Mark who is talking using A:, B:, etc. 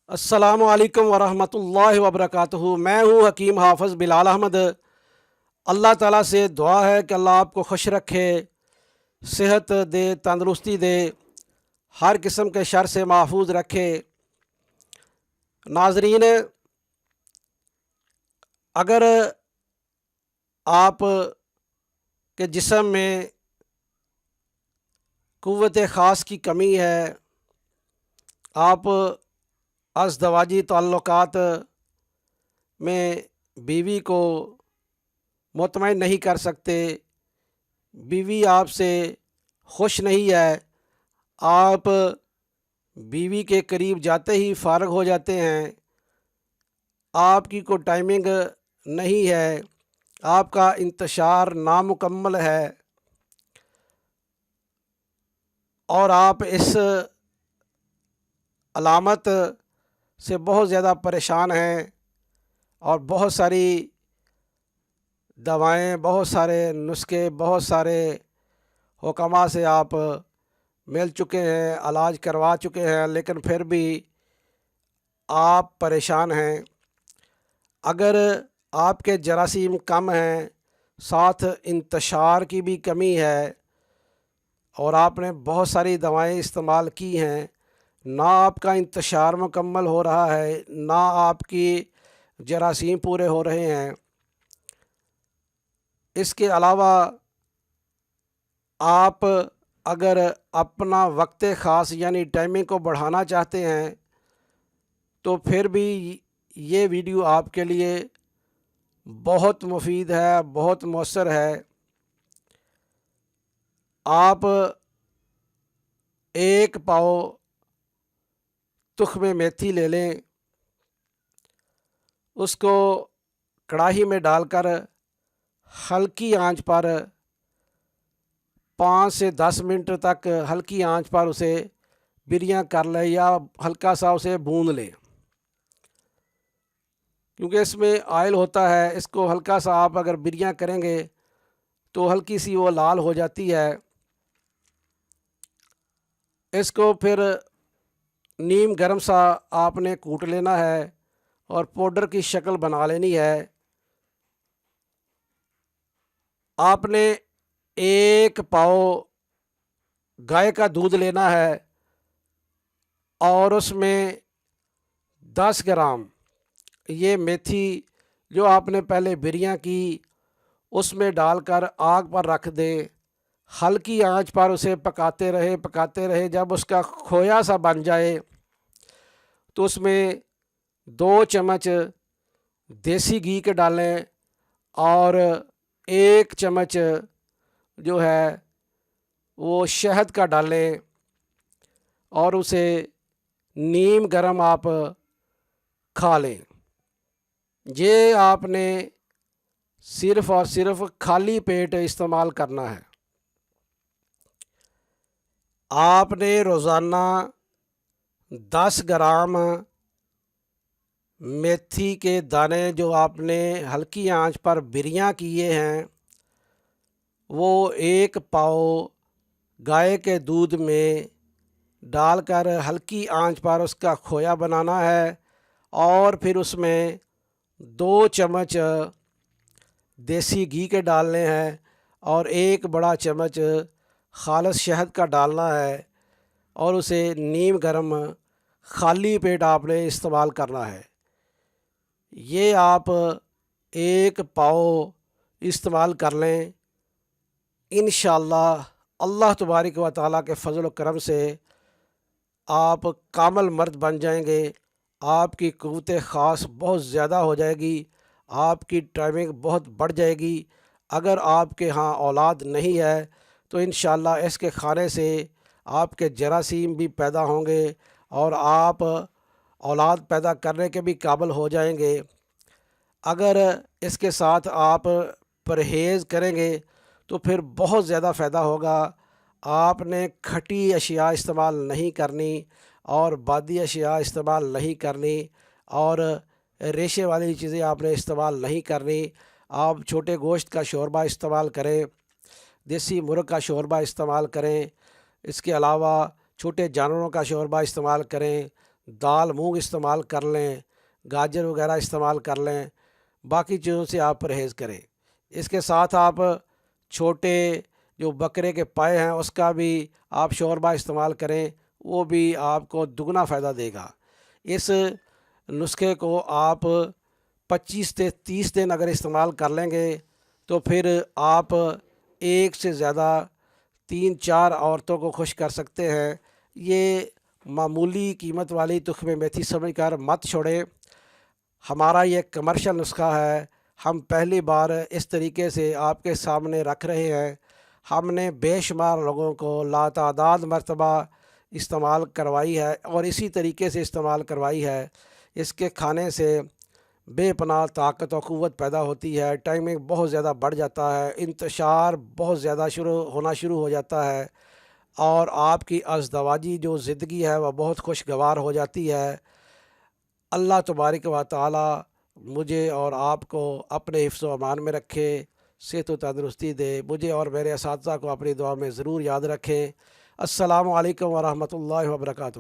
A: السلام علیکم ورحمۃ اللہ وبرکاتہ۔ میں ہوں حکیم حافظ بلال احمد۔ اللہ تعالیٰ سے دعا ہے کہ اللہ آپ کو خوش رکھے، صحت دے، تندرستی دے، ہر قسم کے شر سے محفوظ رکھے۔ ناظرین، اگر آپ کے جسم میں قوت خاص کی کمی ہے، آپ ازدواجی تعلقات میں بیوی کو مطمئن نہیں کر سکتے، بیوی آپ سے خوش نہیں ہے، آپ بیوی کے قریب جاتے ہی فارغ ہو جاتے ہیں، آپ کی کوئی ٹائمنگ نہیں ہے، آپ کا انتشار نامکمل ہے اور آپ اس علامت سے بہت زیادہ پریشان ہیں اور بہت ساری دوائیں، بہت سارے نسخے، بہت سارے حکماں سے آپ مل چکے ہیں، علاج کروا چکے ہیں، لیکن پھر بھی آپ پریشان ہیں۔ اگر آپ کے جراثیم کم ہیں، ساتھ انتشار کی بھی کمی ہے اور آپ نے بہت ساری دوائیں استعمال کی ہیں، نہ آپ کا انتشار مکمل ہو رہا ہے، نہ آپ کی جراثیم پورے ہو رہے ہیں، اس کے علاوہ آپ اگر اپنا وقت خاص یعنی ٹائمنگ کو بڑھانا چاہتے ہیں تو پھر بھی یہ ویڈیو آپ کے لیے بہت مفید ہے، بہت مؤثر ہے۔ آپ ایک پاؤ تخم میتھی لے لیں، اس کو کڑاہی میں ڈال کر ہلکی آنچ پر 5 سے 10 منٹ تک ہلکی آنچ پر اسے بریاں کر لیں یا ہلکا سا اسے بھون لیں، کیونکہ اس میں آئل ہوتا ہے۔ اس کو ہلکا سا آپ اگر بریاں کریں گے تو ہلکی سی وہ لال ہو جاتی ہے۔ اس کو پھر نیم گرم سا آپ نے کوٹ لینا ہے اور پاؤڈر کی شکل بنا لینی ہے۔ آپ نے ایک پاؤ گائے کا دودھ لینا ہے اور اس میں 10 گرام یہ میتھی جو آپ نے پہلے بریاں کی اس میں ڈال کر آگ پر رکھ دیں، ہلکی آنچ پر اسے پکاتے رہے۔ جب اس کا کھویا سا بن جائے تو اس میں 2 چمچ دیسی گھی کے ڈالیں اور 1 چمچ جو ہے وہ شہد کا ڈالیں اور اسے نیم گرم آپ کھا لیں۔ یہ آپ نے صرف اور صرف خالی پیٹ استعمال کرنا ہے۔ آپ نے روزانہ 10 گرام میتھی کے دانے جو آپ نے ہلکی آنچ پر بریاں کیے ہیں وہ 1 پاؤ گائے کے دودھ میں ڈال کر ہلکی آنچ پر اس کا کھویا بنانا ہے اور پھر اس میں 2 چمچ دیسی گھی کے ڈالنے ہیں اور 1 بڑا چمچ خالص شہد کا ڈالنا ہے اور اسے نیم گرم خالی پیٹ آپ نے استعمال کرنا ہے۔ یہ آپ 1 پاؤ استعمال کر لیں، انشاءاللہ اللہ تبارک و تعالیٰ کے فضل و کرم سے آپ کامل مرد بن جائیں گے، آپ کی قوت خاص بہت زیادہ ہو جائے گی، آپ کی ٹائمنگ بہت بڑھ جائے گی۔ اگر آپ کے ہاں اولاد نہیں ہے تو انشاءاللہ اس کے کھانے سے آپ کے جراثیم بھی پیدا ہوں گے اور آپ اولاد پیدا کرنے کے بھی قابل ہو جائیں گے۔ اگر اس کے ساتھ آپ پرہیز کریں گے تو پھر بہت زیادہ فائدہ ہوگا۔ آپ نے کھٹی اشیاء استعمال نہیں کرنی اور بادی اشیاء استعمال نہیں کرنی اور ریشے والی چیزیں آپ نے استعمال نہیں کرنی۔ آپ چھوٹے گوشت کا شوربہ استعمال کریں، دیسی مرغ کا شوربہ استعمال کریں، اس کے علاوہ چھوٹے جانوروں کا شوربہ استعمال کریں، دال مونگ استعمال کر لیں، گاجر وغیرہ استعمال کر لیں، باقی چیزوں سے آپ پرہیز کریں۔ اس کے ساتھ آپ چھوٹے جو بکرے کے پائے ہیں اس کا بھی آپ شوربہ استعمال کریں، وہ بھی آپ کو دگنا فائدہ دے گا۔ اس نسخے کو آپ 25 سے 30 دن اگر استعمال کر لیں گے تو پھر آپ ایک سے زیادہ 3-4 عورتوں کو خوش کر سکتے ہیں۔ یہ معمولی قیمت والی تخم میتھی سمجھ کر مت چھوڑیں، ہمارا یہ کمرشل نسخہ ہے، ہم پہلی بار اس طریقے سے آپ کے سامنے رکھ رہے ہیں۔ ہم نے بے شمار لوگوں کو لاتعداد مرتبہ استعمال کروائی ہے اور اسی طریقے سے استعمال کروائی ہے۔ اس کے کھانے سے بے پناہ طاقت و قوت پیدا ہوتی ہے، ٹائمنگ بہت زیادہ بڑھ جاتا ہے، انتشار بہت زیادہ ہونا شروع ہو جاتا ہے، اور آپ کی ازدواجی جو زندگی ہے وہ بہت خوشگوار ہو جاتی ہے۔ اللہ تبارک و تعالی مجھے اور آپ کو اپنے حفظ و امان میں رکھے، صحت و تندرستی دے، مجھے اور میرے اساتذہ کو اپنی دعا میں ضرور یاد رکھیں۔ السلام علیکم ورحمۃ اللہ وبرکاتہ۔